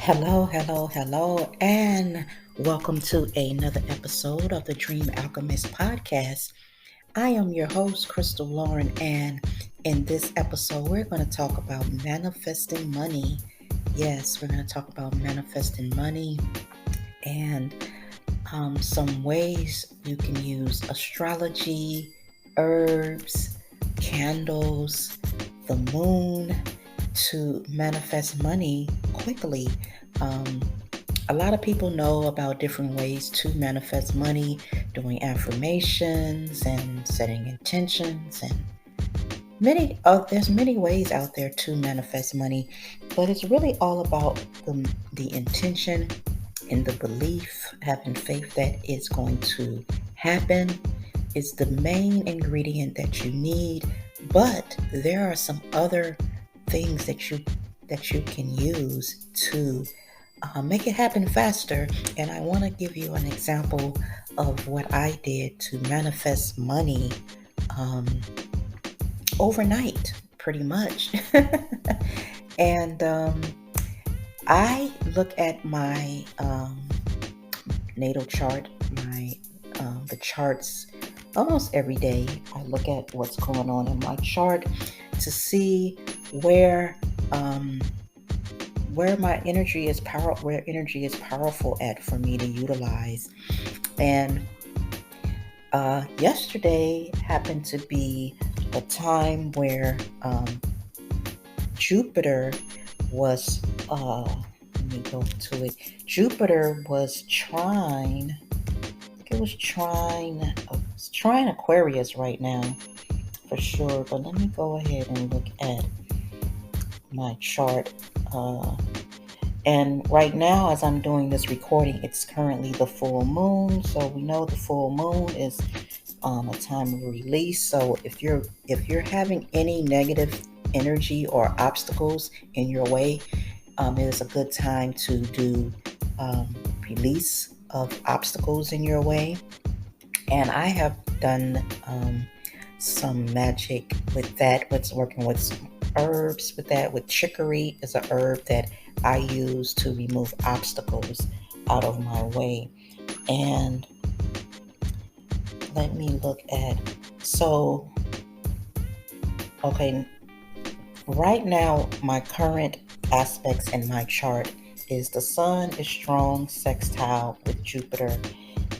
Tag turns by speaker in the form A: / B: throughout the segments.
A: Hello, and welcome to another episode of the Dream Alchemist podcast. I am your host, Crystal Lauren, and in this episode, we're going to talk about manifesting money. Yes, we're going to talk about manifesting money and some ways you can use astrology, herbs, candles, the moon to manifest money quickly. Um, a lot of people know about different ways to manifest money, doing affirmations and setting intentions, and there's many ways out there to manifest money, but it's really all about the intention and the belief, having faith that it's going to happen is the main ingredient that you need. But there are some other things that you can use to make it happen faster. And I want to give you an example of what I did to manifest money um, overnight, pretty much. And I look at my natal chart, my the charts almost every day. I look at what's going on in my chart to see where um, my energy is powerful at for me to utilize. And yesterday happened to be a time where Jupiter was let me go to it. Jupiter was trine. I think it was trine Aquarius right now for sure. But let me go ahead and look at my chart. And right now, as I'm doing this recording, it's currently the full moon. So we know the full moon is a time of release. So if you're having any negative energy or obstacles in your way, it is a good time to do release of obstacles in your way. And I have done some magic with that. Working with some herbs with that. With chicory is a herb that I use to remove obstacles out of my way. And let me look at, so, okay, right now, my current aspects in my chart is the sun is strong sextile with Jupiter.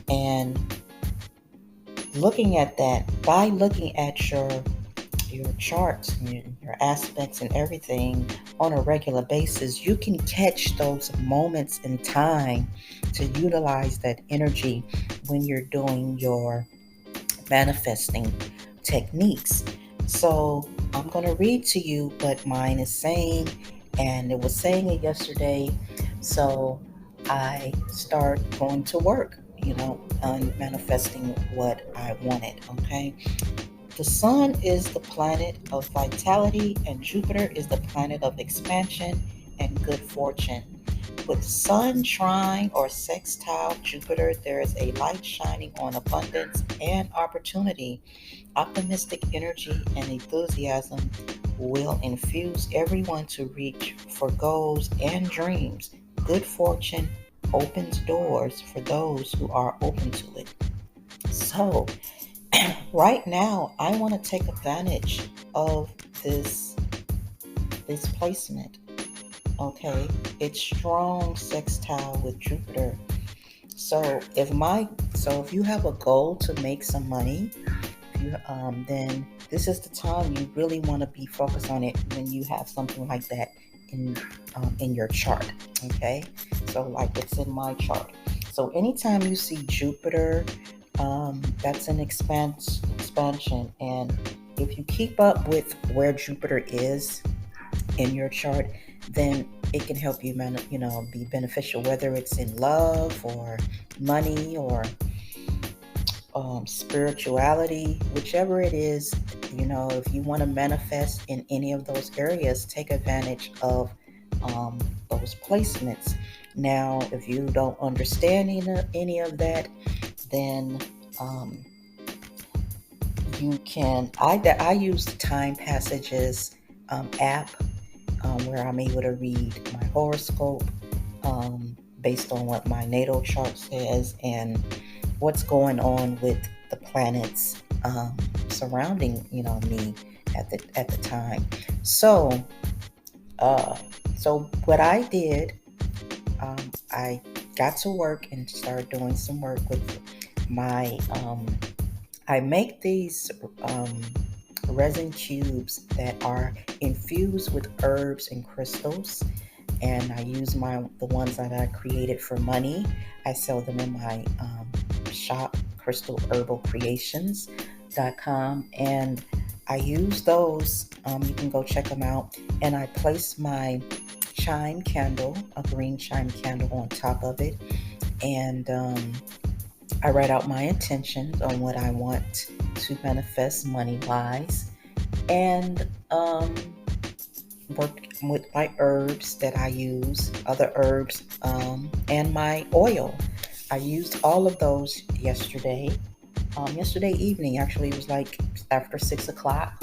A: And looking at that, by looking at your charts and your aspects and everything on a regular basis, you can catch those moments in time to utilize that energy when you're doing your manifesting techniques. So I'm going to read to you what mine is saying, and it was saying it yesterday. So I start going to work, on manifesting what I wanted. Okay. The sun is the planet of vitality, and Jupiter is the planet of expansion and good fortune. With Sun trine or sextile Jupiter, there is a light shining on abundance and opportunity. Optimistic energy and enthusiasm will infuse everyone to reach for goals and dreams. Good fortune opens doors for those who are open to it. So, right now, I want to take advantage of this placement. Okay, it's strong sextile with Jupiter. So if you have a goal to make some money, then this is the time you really want to be focused on it when you have something like that in your chart. Okay, so like it's in my chart. So anytime you see Jupiter, that's an expansion, and if you keep up with where Jupiter is in your chart, then it can help you, be beneficial, whether it's in love or money or spirituality, whichever it is. If you want to manifest in any of those areas, take advantage of those placements. Now, if you don't understand any of that, then you can. I use the Time Passages app where I'm able to read my horoscope based on what my natal chart says and what's going on with the planets surrounding, me at the time. So, uh, so what I did, I got to work and started doing some work with my. I make these resin cubes that are infused with herbs and crystals, and I use the ones that I created for money. I sell them in my shop, crystalherbalcreations.com, and I use those. You can go check them out, and I place my chime candle, a green chime candle, on top of it, and I write out my intentions on what I want to manifest money wise, and work with my herbs that I use, other herbs, and my oil. I used all of those yesterday. Yesterday evening, actually, it was like after 6 o'clock.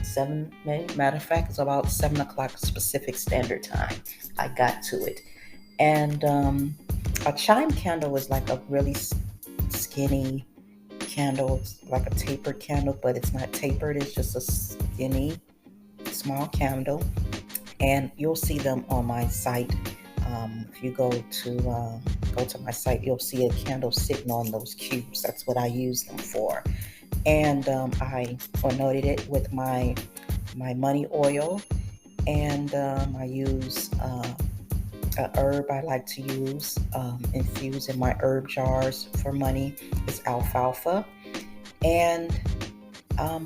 A: 7, matter of fact, it's about 7 o'clock Pacific Standard Time. I got to it. And a chime candle is like a really skinny candle. It's like a tapered candle, but it's not tapered. It's just a skinny, small candle. And you'll see them on my site. If you go to my site, you'll see a candle sitting on those cubes. That's what I use them for. And I anointed it with my money oil, and I use a herb I like to use infused in my herb jars for money is alfalfa. And I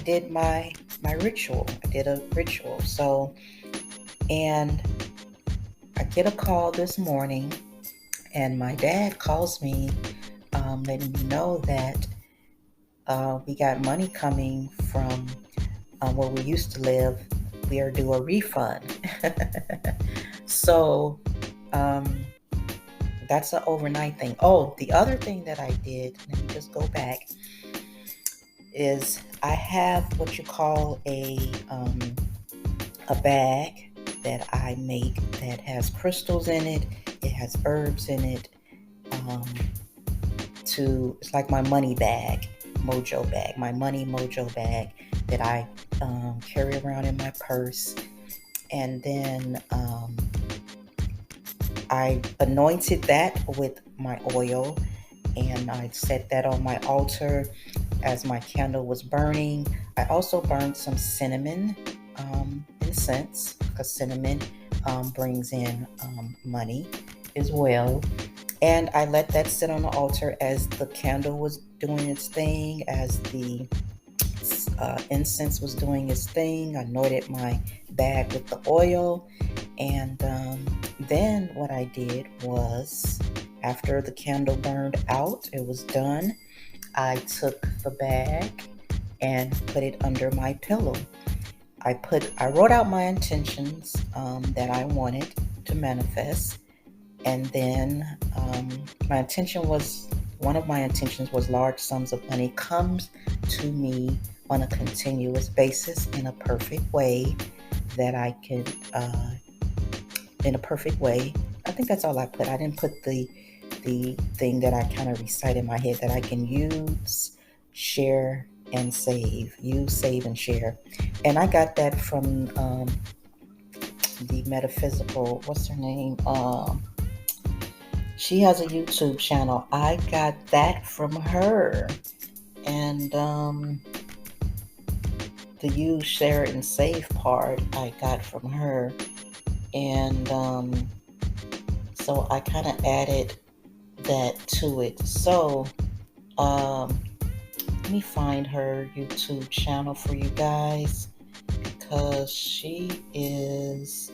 A: did my ritual. I did a ritual. So, and I get a call this morning, and my dad calls me, letting me know that we got money coming from where we used to live. We are due a refund. So that's an overnight thing. Oh, the other thing that I did, let me just go back, is I have what you call a bag that I make that has crystals in it. It has herbs in it. It's like my money bag, mojo bag, my money mojo bag that I carry around in my purse. And then I anointed that with my oil, and I set that on my altar as my candle was burning. I also burned some cinnamon incense, because cinnamon brings in money as well. And I let that sit on the altar as the candle was doing its thing, as the incense was doing its thing. I anointed my bag with the oil. And then what I did was, after the candle burned out, it was done, I took the bag and put it under my pillow. I wrote out my intentions that I wanted to manifest. And then one of my intentions was large sums of money comes to me on a continuous basis in a perfect way that I could, in a perfect way. I think that's all I put. I didn't put the thing that I kind of recite in my head, that I can use, share, and save. Use, save, and share. And I got that from the metaphysical, what's her name? She has a YouTube channel. I got that from her. And the use, share, and save part I got from her. And so I kind of added that to it. So let me find her YouTube channel for you guys, because she is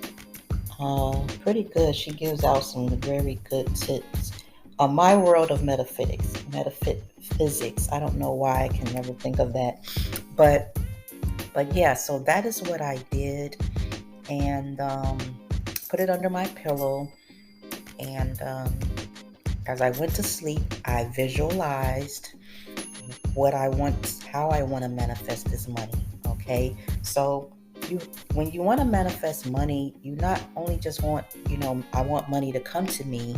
A: pretty good. She gives out some very good tips on my world of metaphysics. I don't know why I can never think of that, but yeah. So that is what I did, and put it under my pillow. And as I went to sleep, I visualized how I want to manifest this money. Okay, so you when you want to manifest money, you not only just want, I want money to come to me.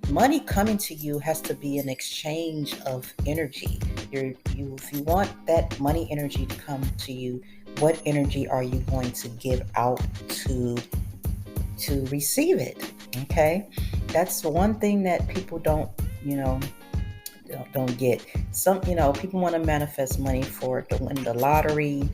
A: Money coming to you has to be an exchange of energy. If you want that money energy to come to you, what energy are you going to give out to receive it? Okay, that's the one thing that people you know, don't get. Some, people want to manifest money to win the lottery,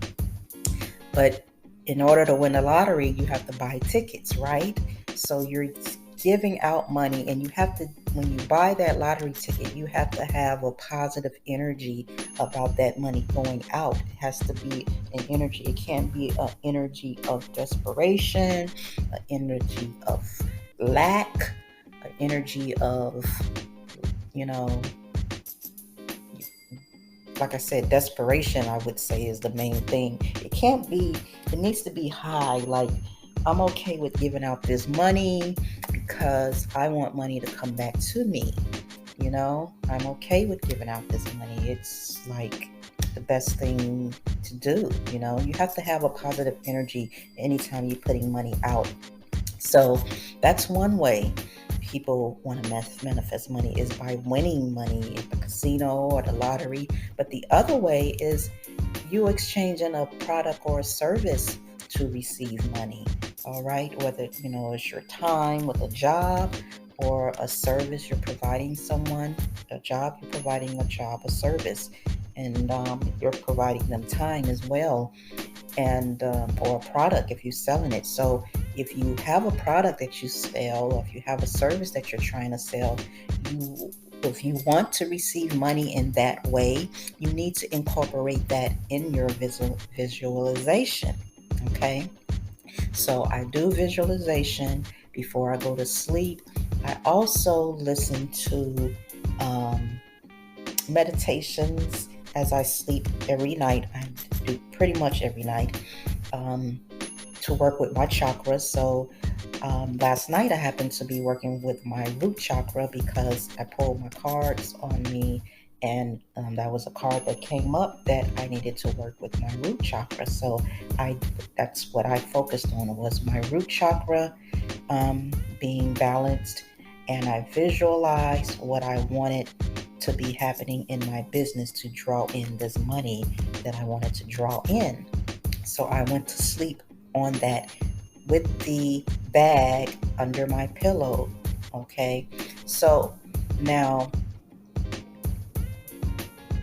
A: but in order to win the lottery, you have to buy tickets, right? So you're giving out money, and you have to, when you buy that lottery ticket, you have to have a positive energy about that money going out. It has to be an energy. It can't be an energy of desperation, an energy of lack, an energy of, you know, like I said, desperation, I would say, is the main thing. It needs to be high. Like, I'm okay with giving out this money because I want money to come back to me. I'm okay with giving out this money. It's like the best thing to do. You have to have a positive energy anytime you're putting money out. So that's one way people want to manifest money, is by winning money at the casino or the lottery. But the other way is you exchanging a product or a service to receive money. All right, whether it's your time with a job, or a service you're providing someone. A job, you're providing a job, a service, and you're providing them time as well, and or a product if you're selling it. So if you have a product that you sell, or if you have a service that you're trying to sell, if you want to receive money in that way, you need to incorporate that in your visualization. Okay, so I do visualization before I go to sleep. I also listen to meditations as I sleep every night. I do pretty much every night, um, to work with my chakras. So last night I happened to be working with my root chakra because I pulled my cards on me, and that was a card that came up that I needed to work with my root chakra. So that's what I focused on, was my root chakra being balanced, and I visualized what I wanted to be happening in my business to draw in this money that I wanted to draw in. So I went to sleep on that with the bag under my pillow. Okay, so now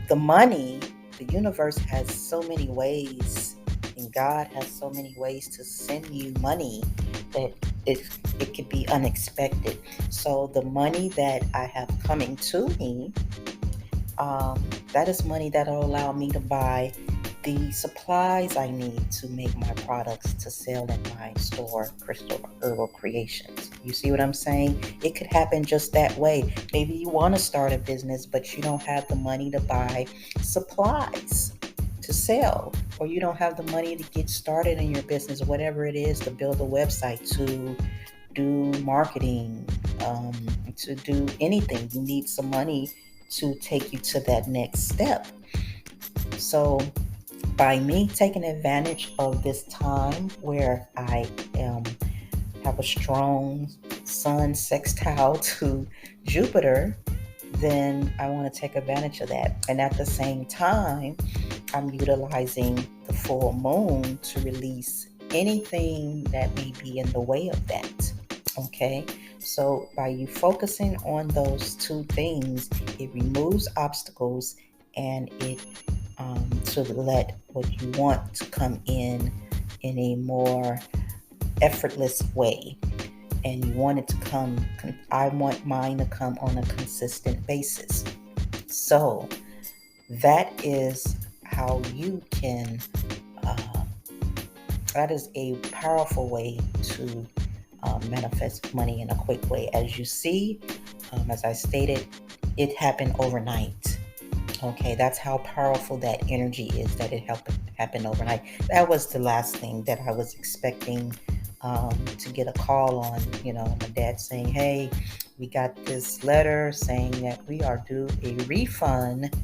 A: the money, the universe has so many ways, and God has so many ways to send you money that it could be unexpected. So the money that I have coming to me, that is money that will allow me to buy the supplies I need to make my products to sell in my store, Crystal Herbal Creations. You see what I'm saying? It could happen just that way. Maybe you want to start a business, but you don't have the money to buy supplies to sell, or you don't have the money to get started in your business, whatever it is, to build a website, to do marketing, to do anything. You need some money to take you to that next step. So by me taking advantage of this time where I have a strong sun sextile to Jupiter, then I want to take advantage of that. And at the same time, I'm utilizing the full moon to release anything that may be in the way of that. Okay, so by you focusing on those two things, it removes obstacles, and it to let what you want to come in a more effortless way. And you want it to come, I want mine to come on a consistent basis. So that is how you can, that is a powerful way to manifest money in a quick way. As you see, as I stated, it happened overnight. Okay, that's how powerful that energy is, that it happened overnight. That was the last thing that I was expecting, to get a call on, my dad saying, hey, we got this letter saying that we are due a refund,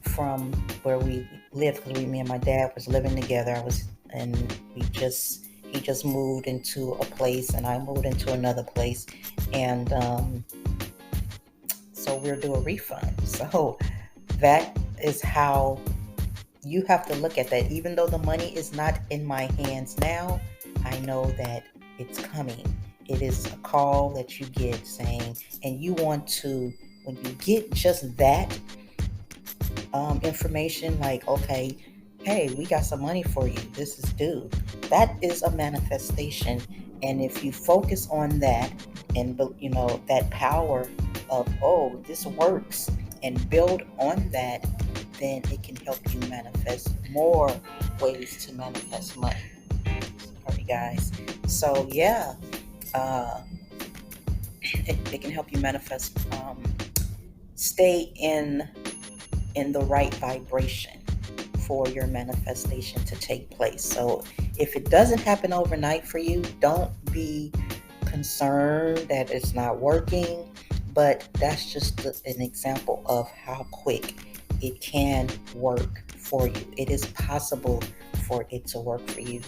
A: from where we lived, because me and my dad was living together. And he just moved into a place, and I moved into another place, and so we'll do a refund. So that is how you have to look at that. Even though the money is not in my hands now, I know that it's coming. It is a call that you get saying, and you want to, when you get just that information, like, okay, hey, we got some money for you, this is due. That is a manifestation. And if you focus on that, and that power of, oh, this works, and build on that, then it can help you manifest more ways to manifest money. Sorry, guys. So yeah, uh, it can help you manifest. Stay in the right vibration for your manifestation to take place. So if it doesn't happen overnight for you, don't be concerned that it's not working. But that's just an example of how quick it can work for you. It is possible for it to work for you.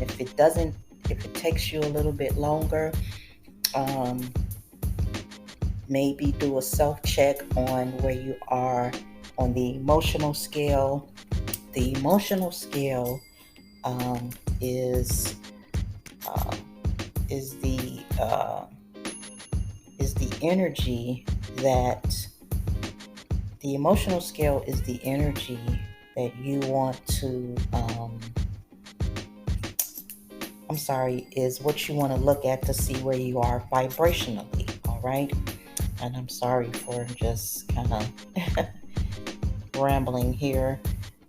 A: If it doesn't, if it takes you a little bit longer, um, maybe do a self check on where you are on the emotional scale. The emotional scale um, is uh, is the uh, is the energy that the emotional scale is the energy that you want to. Is what you want to look at to see where you are vibrationally. All right, and I'm sorry for just kind of rambling here,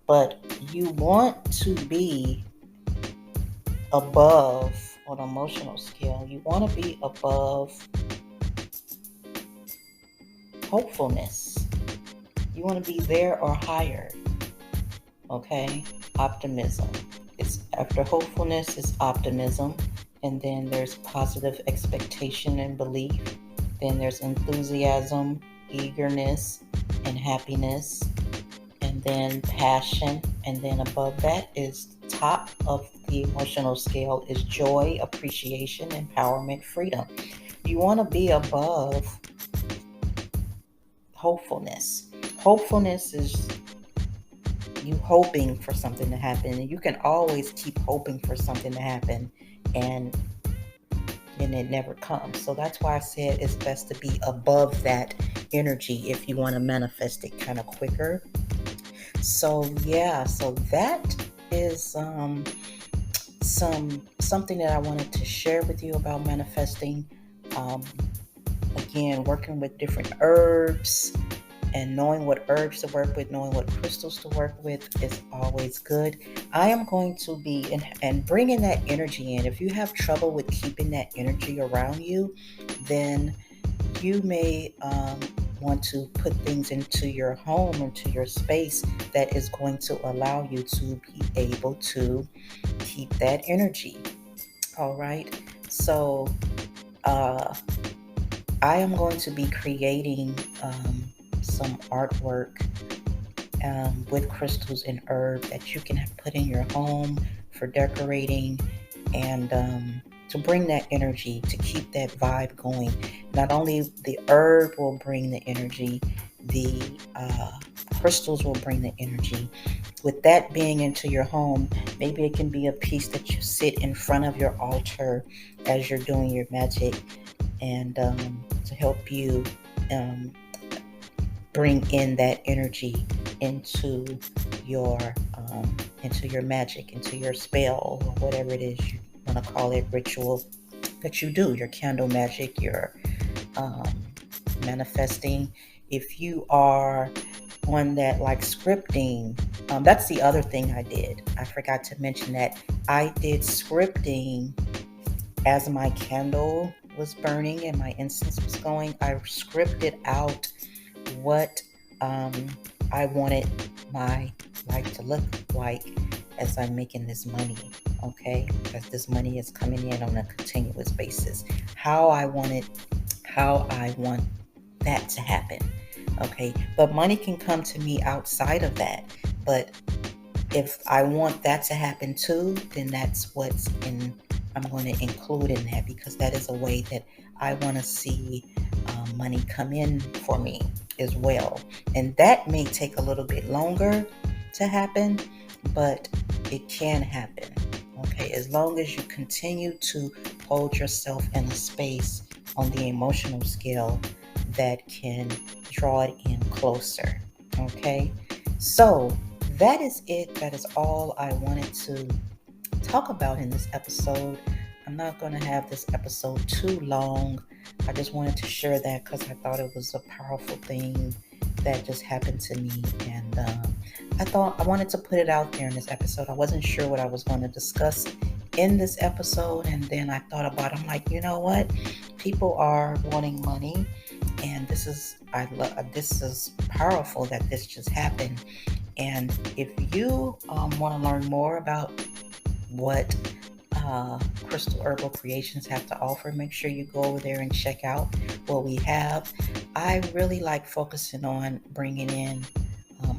A: but you want to be above on an emotional scale. You want to be above hopefulness. You want to be there or higher. Okay? Optimism. It's after hopefulness is optimism, and then there's positive expectation and belief. Then there's enthusiasm, eagerness, and happiness, and then passion, and then above that is top of the emotional scale is joy, appreciation, empowerment, freedom. You want to be above hopefulness. Hopefulness is you hoping for something to happen, and you can always keep hoping for something to happen, and then it never comes. So that's why I said it's best to be above that energy if you want to manifest it kind of quicker. So yeah, so that is something that I wanted to share with you about manifesting. Um, Again, working with different herbs and knowing what herbs to work with, knowing what crystals to work with is always good. I am going to be and bringing that energy in. If you have trouble with keeping that energy around you, then you may want to put things into your home, into your space that is going to allow you to be able to keep that energy. All right. So I am going to be creating some artwork with crystals and herb that you can put in your home for decorating and to bring that energy, to keep that vibe going. Not only the herb will bring the energy, the crystals will bring the energy. With that being into your home, maybe it can be a piece that you sit in front of your altar as you're doing your magic, and to help you bring in that energy into your magic, into your spell, or whatever it is you want to call it, ritual that you do, your candle magic, your um, manifesting. If you are on that like scripting, that's the other thing I did. I forgot to mention that I did scripting as my candle was burning and my incense was going. I scripted out what I wanted my life to look like as I'm making this money, okay? Because this money is coming in on a continuous basis. How I want that to happen, okay? But money can come to me outside of that. But if I want that to happen too, then that's I'm going to include in that, because that is a way that I want to see money come in for me as well. And that may take a little bit longer to happen, but it can happen. Okay, as long as you continue to hold yourself in a space on the emotional scale that can draw it in closer. Okay, so that is it. That is all I wanted to talk about in this episode. I'm not going to have this episode too long. I just wanted to share that because I thought it was a powerful thing that just happened to me. And I thought I wanted to put it out there in this episode. I wasn't sure what I was going to discuss in this episode. And then I thought about it. I'm like, you know what? People are wanting money. And this is powerful that this just happened. And if you want to learn more about what Crystal Herbal Creations have to offer, make sure you go over there and check out what we have. I really like focusing on bringing in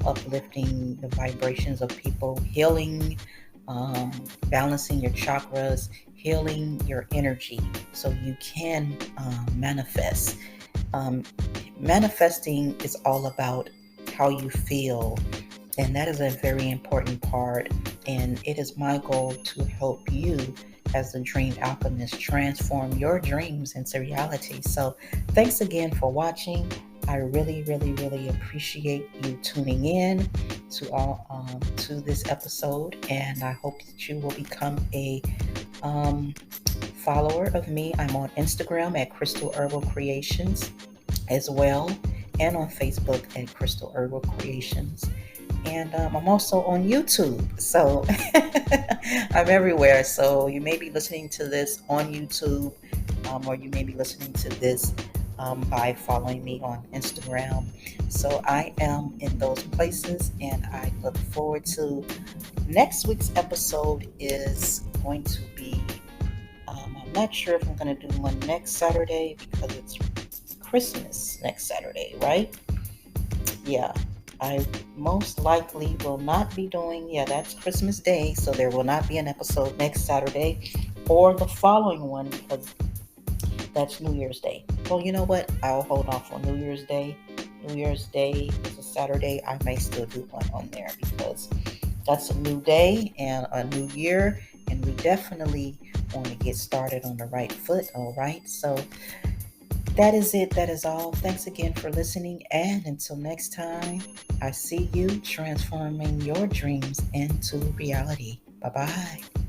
A: uplifting the vibrations of people, healing, balancing your chakras, healing your energy so you can manifest. Um, Manifesting is all about how you feel, and that is a very important part. And it is my goal to help you, as the dream alchemist, transform your dreams into reality. So thanks again for watching. I really, really, really appreciate you tuning in to this episode, and I hope that you will become a follower of me. I'm on Instagram at Crystal Herbal Creations as well, and on Facebook at Crystal Herbal Creations. And I'm also on YouTube, so I'm everywhere. So you may be listening to this on YouTube, or you may be listening to this by following me on Instagram. So I am in those places, and I look forward to next week's episode. Is going to be, I'm not sure if I'm going to do one next Saturday because it's Christmas next Saturday, right? Yeah, I most likely will not be doing, that's Christmas Day, so there will not be an episode next Saturday or the following one because that's New Year's Day. Well, you know what? I'll hold off on New Year's Day. New Year's Day is a Saturday. I may still do one on there because that's a new day and a new year, and we definitely want to get started on the right foot, all right? So that is it. That is all. Thanks again for listening. And until next time, I see you transforming your dreams into reality. Bye-bye.